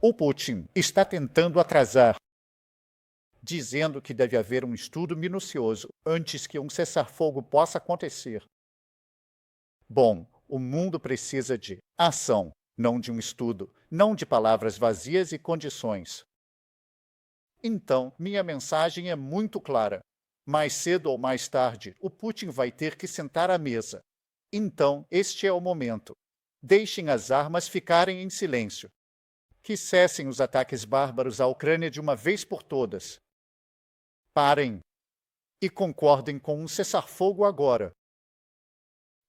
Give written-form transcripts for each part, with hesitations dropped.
O Putin está tentando atrasar, dizendo que deve haver um estudo minucioso antes que um cessar-fogo possa acontecer. Bom, o mundo precisa de ação, não de um estudo, não de palavras vazias e condições. Então, minha mensagem é muito clara. Mais cedo ou mais tarde, o Putin vai ter que sentar à mesa. Então, este é o momento. Deixem as armas ficarem em silêncio. Que cessem os ataques bárbaros à Ucrânia de uma vez por todas. Parem e concordem com um cessar-fogo agora.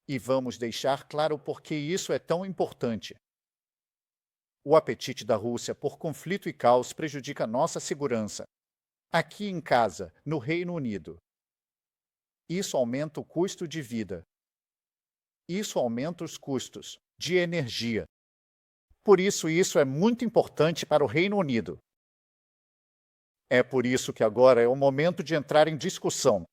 E vamos deixar claro por que isso é tão importante. O apetite da Rússia por conflito e caos prejudica nossa segurança. Aqui em casa, no Reino Unido. Isso aumenta o custo de vida. Isso aumenta os custos de energia. Por isso é muito importante para o Reino Unido. É por isso que agora é o momento de entrar em discussão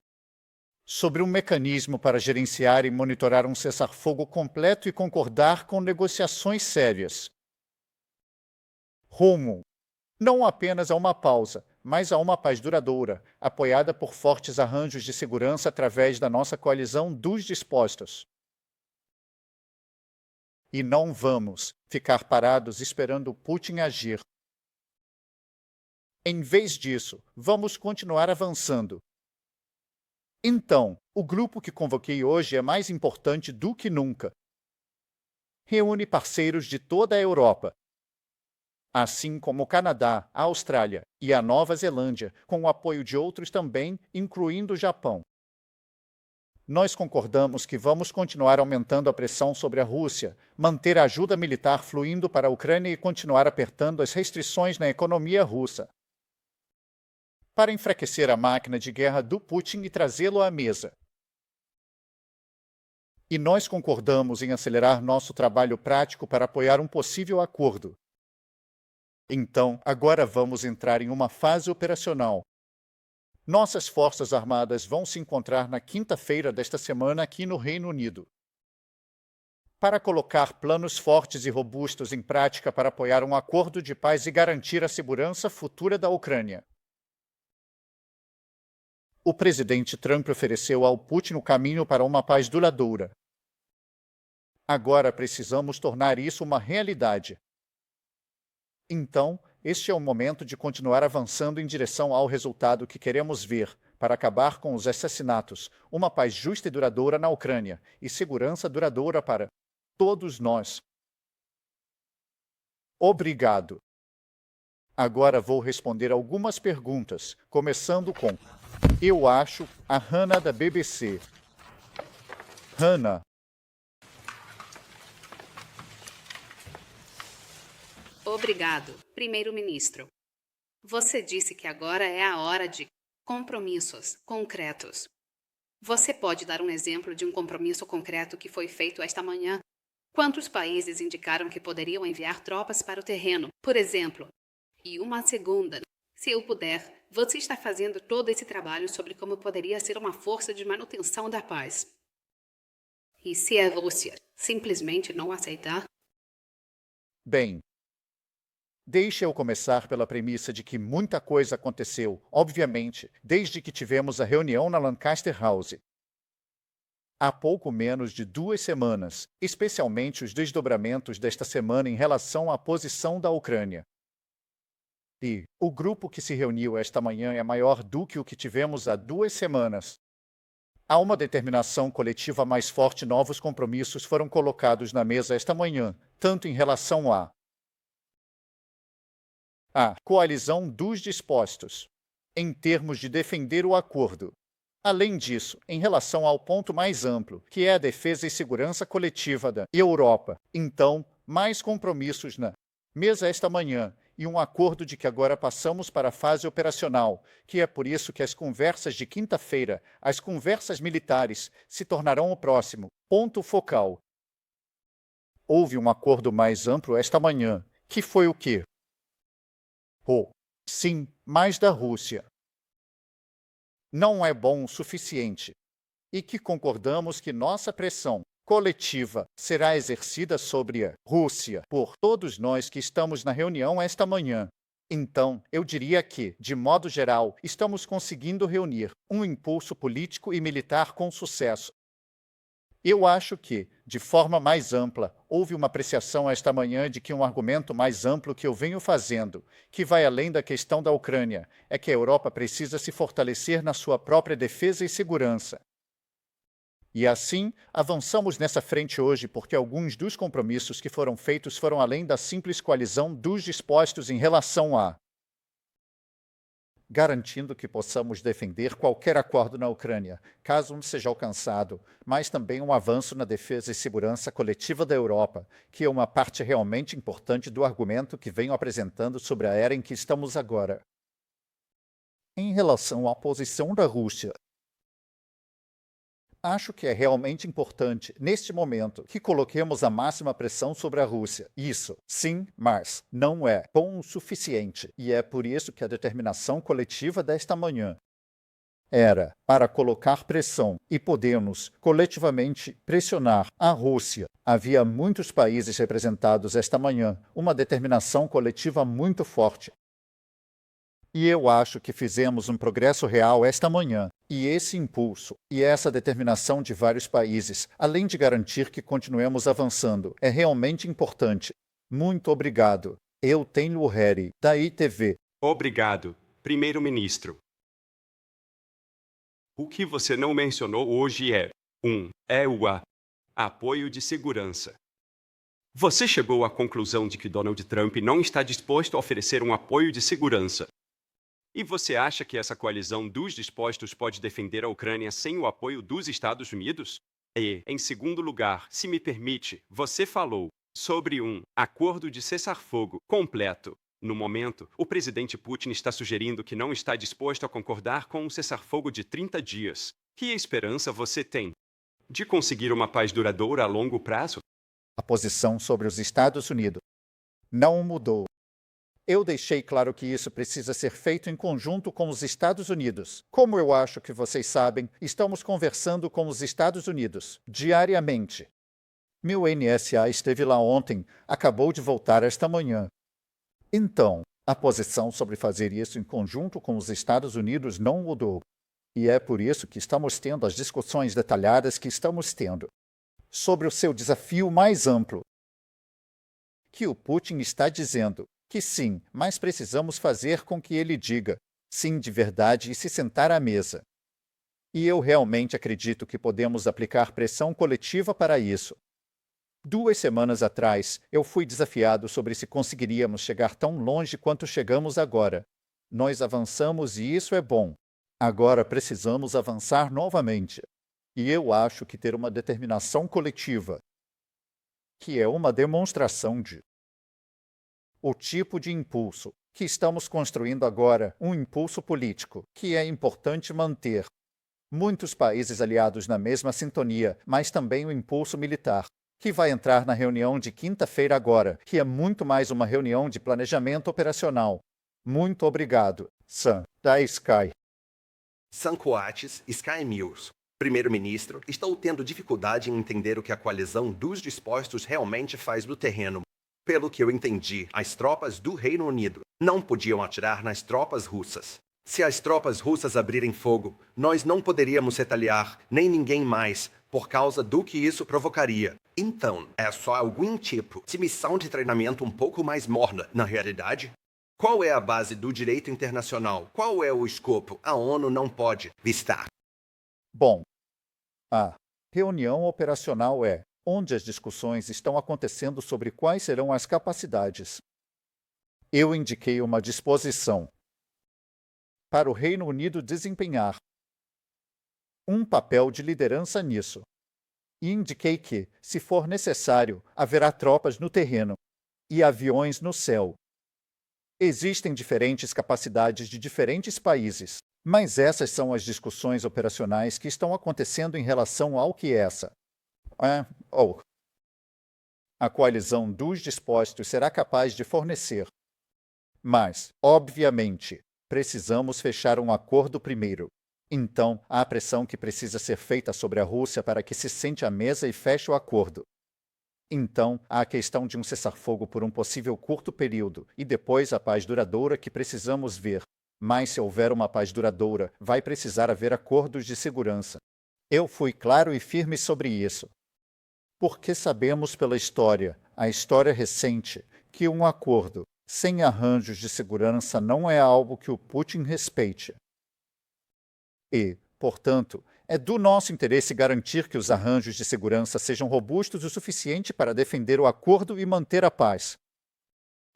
sobre um mecanismo para gerenciar e monitorar um cessar-fogo completo e concordar com negociações sérias. Rumo não apenas a uma pausa, mas a uma paz duradoura, apoiada por fortes arranjos de segurança através da nossa coalizão dos dispostos. E não vamos ficar parados esperando Putin agir. Em vez disso, vamos continuar avançando. Então, o grupo que convoquei hoje é mais importante do que nunca. Reúne parceiros de toda a Europa, assim como o Canadá, a Austrália e a Nova Zelândia, com o apoio de outros também, incluindo o Japão. Nós concordamos que vamos continuar aumentando a pressão sobre a Rússia, manter a ajuda militar fluindo para a Ucrânia e continuar apertando as restrições na economia russa, para enfraquecer a máquina de guerra do Putin e trazê-lo à mesa. E nós concordamos em acelerar nosso trabalho prático para apoiar um possível acordo. Então, agora vamos entrar em uma fase operacional. Nossas forças armadas vão se encontrar na quinta-feira desta semana aqui no Reino Unido, para colocar planos fortes e robustos em prática para apoiar um acordo de paz e garantir a segurança futura da Ucrânia. O presidente Trump ofereceu ao Putin o caminho para uma paz duradoura. Agora precisamos tornar isso uma realidade. Então, este é o momento de continuar avançando em direção ao resultado que queremos ver, para acabar com os assassinatos, uma paz justa e duradoura na Ucrânia e segurança duradoura para todos nós. Obrigado. Agora vou responder algumas perguntas, começando com: eu acho, a Hannah da BBC. Hannah. Obrigado, primeiro-ministro. Você disse que agora é a hora de compromissos concretos. Você pode dar um exemplo de um compromisso concreto que foi feito esta manhã? Quantos países indicaram que poderiam enviar tropas para o terreno, por exemplo? E uma segunda, se eu puder, você está fazendo todo esse trabalho sobre como poderia ser uma força de manutenção da paz. E se a Rússia simplesmente não aceitar? Bem, deixe eu começar pela premissa de que muita coisa aconteceu, obviamente, desde que tivemos a reunião na Lancaster House. Há pouco menos de 2 semanas, especialmente os desdobramentos desta semana em relação à posição da Ucrânia. E o grupo que se reuniu esta manhã é maior do que o que tivemos há 2 semanas. Há uma determinação coletiva mais forte e novos compromissos foram colocados na mesa esta manhã, tanto em relação à coalizão dos dispostos, em termos de defender o acordo. Além disso, em relação ao ponto mais amplo, que é a defesa e segurança coletiva da Europa, então, mais compromissos na mesa esta manhã e um acordo de que agora passamos para a fase operacional, que é por isso que as conversas de quinta-feira, as conversas militares, se tornarão o próximo ponto focal. Houve um acordo mais amplo esta manhã, que foi o quê? Sim, mais da Rússia. Não é bom o suficiente. E que concordamos que nossa pressão coletiva será exercida sobre a Rússia por todos nós que estamos na reunião esta manhã. Então, eu diria que, de modo geral, estamos conseguindo reunir um impulso político e militar com sucesso. Eu acho que, de forma mais ampla, houve uma apreciação esta manhã de que um argumento mais amplo que eu venho fazendo, que vai além da questão da Ucrânia, é que a Europa precisa se fortalecer na sua própria defesa e segurança. E assim, avançamos nessa frente hoje porque alguns dos compromissos que foram feitos foram além da simples coalizão dos dispostos em relação a garantindo que possamos defender qualquer acordo na Ucrânia, caso um seja alcançado, mas também um avanço na defesa e segurança coletiva da Europa, que é uma parte realmente importante do argumento que venho apresentando sobre a era em que estamos agora. Em relação à posição da Rússia, acho que é realmente importante, neste momento, que coloquemos a máxima pressão sobre a Rússia. Isso, sim, mas não é bom o suficiente. E é por isso que a determinação coletiva desta manhã era para colocar pressão e podermos coletivamente pressionar a Rússia. Havia muitos países representados esta manhã, uma determinação coletiva muito forte. E eu acho que fizemos um progresso real esta manhã. E esse impulso e essa determinação de vários países, além de garantir que continuemos avançando, é realmente importante. Muito obrigado. Eu tenho o Harry, da ITV. Obrigado, primeiro-ministro. O que você não mencionou hoje é o apoio de segurança. Você chegou à conclusão de que Donald Trump não está disposto a oferecer um apoio de segurança. E você acha que essa coalizão dos dispostos pode defender a Ucrânia sem o apoio dos Estados Unidos? E, em segundo lugar, se me permite, você falou sobre um acordo de cessar-fogo completo. No momento, o presidente Putin está sugerindo que não está disposto a concordar com um cessar-fogo de 30 dias. Que esperança você tem de conseguir uma paz duradoura a longo prazo? A posição sobre os Estados Unidos não mudou. Eu deixei claro que isso precisa ser feito em conjunto com os Estados Unidos. Como eu acho que vocês sabem, estamos conversando com os Estados Unidos diariamente. Meu NSA esteve lá ontem, acabou de voltar esta manhã. Então, a posição sobre fazer isso em conjunto com os Estados Unidos não mudou. E é por isso que estamos tendo as discussões detalhadas que estamos tendo. Sobre o seu desafio mais amplo, que o Putin está dizendo que sim, mas precisamos fazer com que ele diga sim de verdade e se sentar à mesa. E eu realmente acredito que podemos aplicar pressão coletiva para isso. 2 semanas atrás, eu fui desafiado sobre se conseguiríamos chegar tão longe quanto chegamos agora. Nós avançamos e isso é bom. Agora precisamos avançar novamente. E eu acho que ter uma determinação coletiva, que é uma demonstração de o tipo de impulso que estamos construindo agora, um impulso político, que é importante manter. Muitos países aliados na mesma sintonia, mas também o impulso militar, que vai entrar na reunião de quinta-feira agora, que é muito mais uma reunião de planejamento operacional. Muito obrigado, Sam, da Sky. Sam Coates, Sky News. Primeiro-ministro, estou tendo dificuldade em entender o que a coalizão dos dispostos realmente faz no terreno. Pelo que eu entendi, as tropas do Reino Unido não podiam atirar nas tropas russas. Se as tropas russas abrirem fogo, nós não poderíamos retaliar, nem ninguém mais, por causa do que isso provocaria. Então, é só algum tipo de missão de treinamento um pouco mais morna, na realidade? Qual é a base do direito internacional? Qual é o escopo? A ONU não pode vistar. Bom, a reunião operacional é onde as discussões estão acontecendo sobre quais serão as capacidades. Eu indiquei uma disposição para o Reino Unido desempenhar um papel de liderança nisso. E indiquei que, se for necessário, haverá tropas no terreno e aviões no céu. Existem diferentes capacidades de diferentes países, mas essas são as discussões operacionais que estão acontecendo em relação ao que essa a coalizão dos dispostos será capaz de fornecer. Mas, obviamente, precisamos fechar um acordo primeiro. Então, há a pressão que precisa ser feita sobre a Rússia para que se sente à mesa e feche o acordo. Então, há a questão de um cessar-fogo por um possível curto período e depois a paz duradoura que precisamos ver. Mas se houver uma paz duradoura, vai precisar haver acordos de segurança. Eu fui claro e firme sobre isso. Porque sabemos pela história, a história recente, que um acordo sem arranjos de segurança não é algo que o Putin respeite. E, portanto, é do nosso interesse garantir que os arranjos de segurança sejam robustos o suficiente para defender o acordo e manter a paz.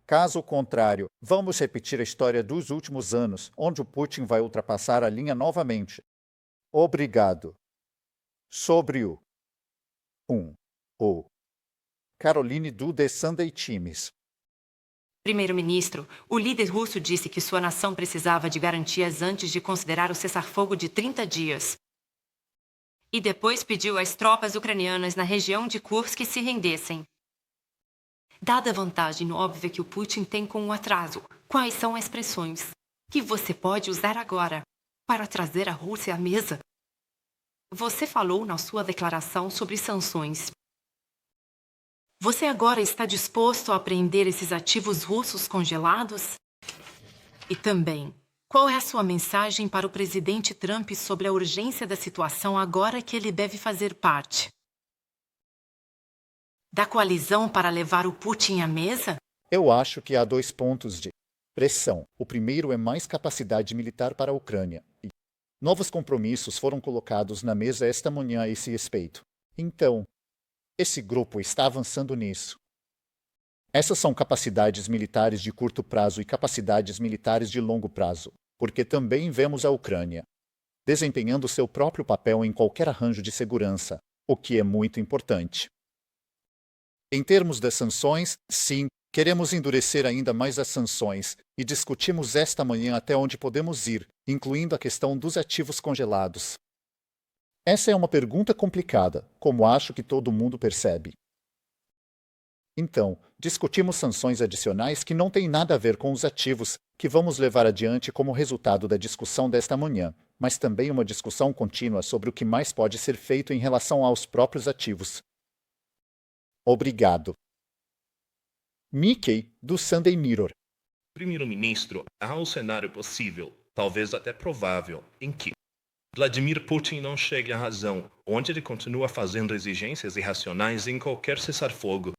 Caso contrário, vamos repetir a história dos últimos anos, onde o Putin vai ultrapassar a linha novamente. Obrigado. Sobre o 1. O Caroline do The Sunday Times. Primeiro-ministro, o líder russo disse que sua nação precisava de garantias antes de considerar o cessar-fogo de 30 dias. E depois pediu às tropas ucranianas na região de Kursk que se rendessem. Dada a vantagem óbvia que o Putin tem com o atraso, quais são as pressões que você pode usar agora para trazer a Rússia à mesa? Você falou na sua declaração sobre sanções. Você agora está disposto a apreender esses ativos russos congelados? E também, qual é a sua mensagem para o presidente Trump sobre a urgência da situação agora que ele deve fazer parte da coalizão para levar o Putin à mesa? Eu acho que há 2 pontos de pressão. O primeiro é mais capacidade militar para a Ucrânia. E novos compromissos foram colocados na mesa esta manhã a esse respeito. Então, esse grupo está avançando nisso. Essas são capacidades militares de curto prazo e capacidades militares de longo prazo, porque também vemos a Ucrânia desempenhando seu próprio papel em qualquer arranjo de segurança, o que é muito importante. Em termos das sanções, sim, queremos endurecer ainda mais as sanções e discutimos esta manhã até onde podemos ir, incluindo a questão dos ativos congelados. Essa é uma pergunta complicada, como acho que todo mundo percebe. Então, discutimos sanções adicionais que não têm nada a ver com os ativos, que vamos levar adiante como resultado da discussão desta manhã, mas também uma discussão contínua sobre o que mais pode ser feito em relação aos próprios ativos. Obrigado. Mickey, do Sunday Mirror. Primeiro-ministro, há um cenário possível, talvez até provável, em que Vladimir Putin não chegue à razão, onde ele continua fazendo exigências irracionais em qualquer cessar-fogo.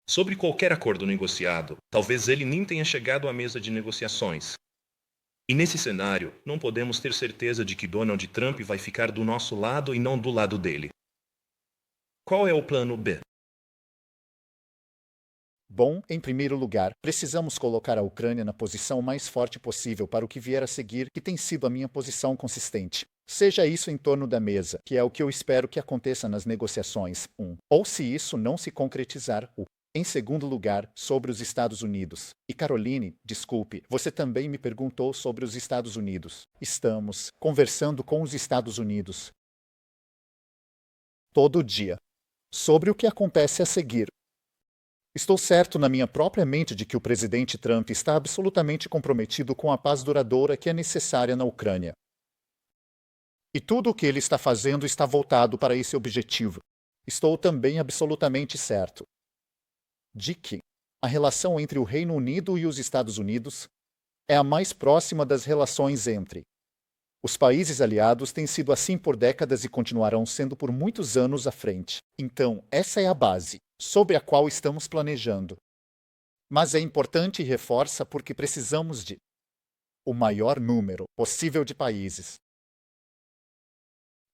Sobre qualquer acordo negociado, talvez ele nem tenha chegado à mesa de negociações. E nesse cenário, não podemos ter certeza de que Donald Trump vai ficar do nosso lado e não do lado dele. Qual é o plano B? Bom, em primeiro lugar, precisamos colocar a Ucrânia na posição mais forte possível para o que vier a seguir, que tem sido a minha posição consistente. Seja isso em torno da mesa, que é o que eu espero que aconteça nas negociações, ou se isso não se concretizar, Em segundo lugar, sobre os Estados Unidos. E Caroline, desculpe, você também me perguntou sobre os Estados Unidos. Estamos conversando com os Estados Unidos todo dia sobre o que acontece a seguir. Estou certo na minha própria mente de que o presidente Trump está absolutamente comprometido com a paz duradoura que é necessária na Ucrânia. E tudo o que ele está fazendo está voltado para esse objetivo. Estou também absolutamente certo de que a relação entre o Reino Unido e os Estados Unidos é a mais próxima das relações entre os países aliados. Têm sido assim por décadas e continuarão sendo por muitos anos à frente. Então, essa é a base sobre a qual estamos planejando. Mas é importante e reforça porque precisamos de o maior número possível de países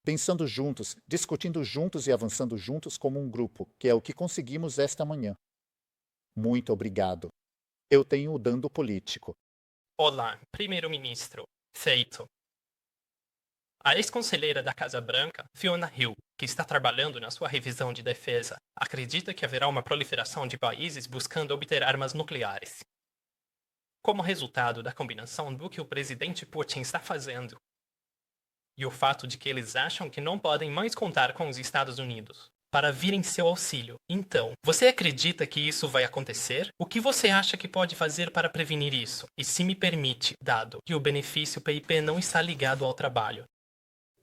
pensando juntos, discutindo juntos e avançando juntos como um grupo, que é o que conseguimos esta manhã. Muito obrigado. Eu tenho o dando político. Olá, primeiro-ministro. Feito. A ex-conselheira da Casa Branca, Fiona Hill, que está trabalhando na sua revisão de defesa, acredita que haverá uma proliferação de países buscando obter armas nucleares. Como resultado da combinação do que o presidente Putin está fazendo e o fato de que eles acham que não podem mais contar com os Estados Unidos, para vir em seu auxílio. Então, você acredita que isso vai acontecer? O que você acha que pode fazer para prevenir isso? E se me permite, dado que o benefício PIP não está ligado ao trabalho.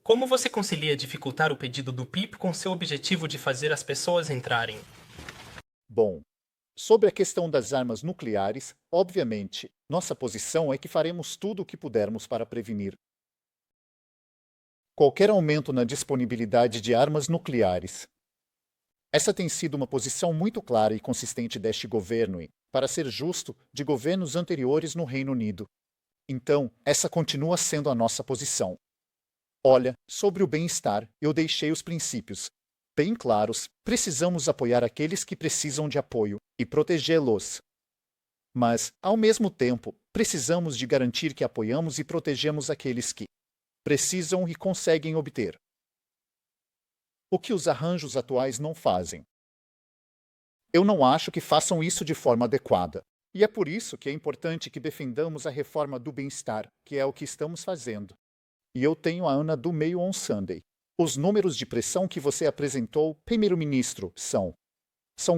Como você concilia dificultar o pedido do PIP com seu objetivo de fazer as pessoas entrarem? Bom, sobre a questão das armas nucleares, obviamente, nossa posição é que faremos tudo o que pudermos para prevenir qualquer aumento na disponibilidade de armas nucleares. Essa tem sido uma posição muito clara e consistente deste governo e, para ser justo, de governos anteriores no Reino Unido. Então, essa continua sendo a nossa posição. Olha, sobre o bem-estar, eu deixei os princípios bem claros. Precisamos apoiar aqueles que precisam de apoio e protegê-los. Mas, ao mesmo tempo, precisamos de garantir que apoiamos e protegemos aqueles que precisam e conseguem obter o que os arranjos atuais não fazem. Eu não acho que façam isso de forma adequada. E é por isso que é importante que defendamos a reforma do bem-estar, que é o que estamos fazendo. E eu tenho a Ana do Mail on Sunday. Os números de pressão que você apresentou, primeiro-ministro, são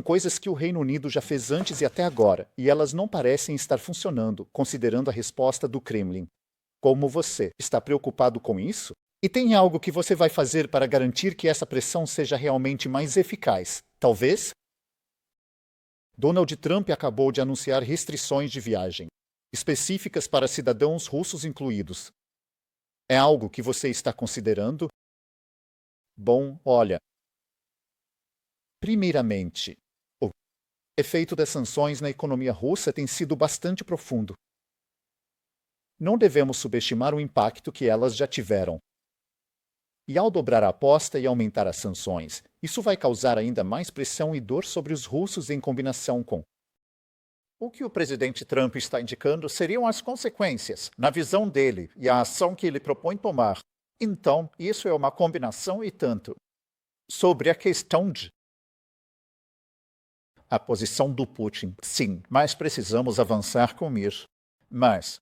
coisas que o Reino Unido já fez antes e até agora, e elas não parecem estar funcionando, considerando a resposta do Kremlin. Como você está preocupado com isso? E tem algo que você vai fazer para garantir que essa pressão seja realmente mais eficaz? Talvez? Donald Trump acabou de anunciar restrições de viagem, específicas para cidadãos russos incluídos. É algo que você está considerando? Bom, olha. Primeiramente, o efeito das sanções na economia russa tem sido bastante profundo. Não devemos subestimar o impacto que elas já tiveram. E ao dobrar a aposta e aumentar as sanções, isso vai causar ainda mais pressão e dor sobre os russos em combinação com o que o presidente Trump está indicando seriam as consequências, na visão dele, e a ação que ele propõe tomar. Então, isso é uma combinação e tanto. Sobre a questão de a posição do Putin, sim, mas precisamos avançar com isso. Mas,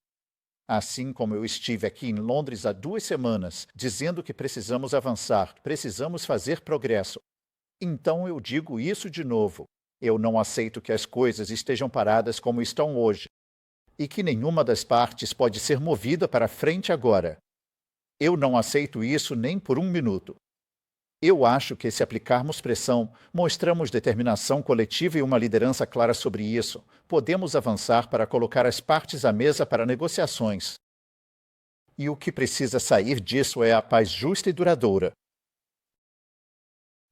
assim como eu estive aqui em Londres há 2 semanas, dizendo que precisamos avançar, precisamos fazer progresso. Então eu digo isso de novo. Eu não aceito que as coisas estejam paradas como estão hoje, e que nenhuma das partes pode ser movida para frente agora. Eu não aceito isso nem por 1 minuto. Eu acho que, se aplicarmos pressão, mostramos determinação coletiva e uma liderança clara sobre isso, podemos avançar para colocar as partes à mesa para negociações. E o que precisa sair disso é a paz justa e duradoura,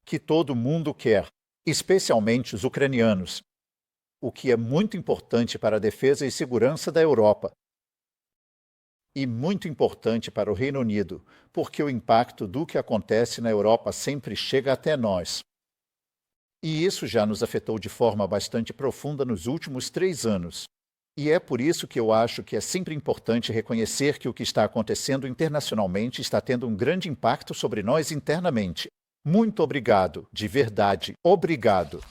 que todo mundo quer, especialmente os ucranianos, o que é muito importante para a defesa e segurança da Europa. E muito importante para o Reino Unido, porque o impacto do que acontece na Europa sempre chega até nós. E isso já nos afetou de forma bastante profunda nos últimos 3 anos. E é por isso que eu acho que é sempre importante reconhecer que o que está acontecendo internacionalmente está tendo um grande impacto sobre nós internamente. Muito obrigado, de verdade, obrigado.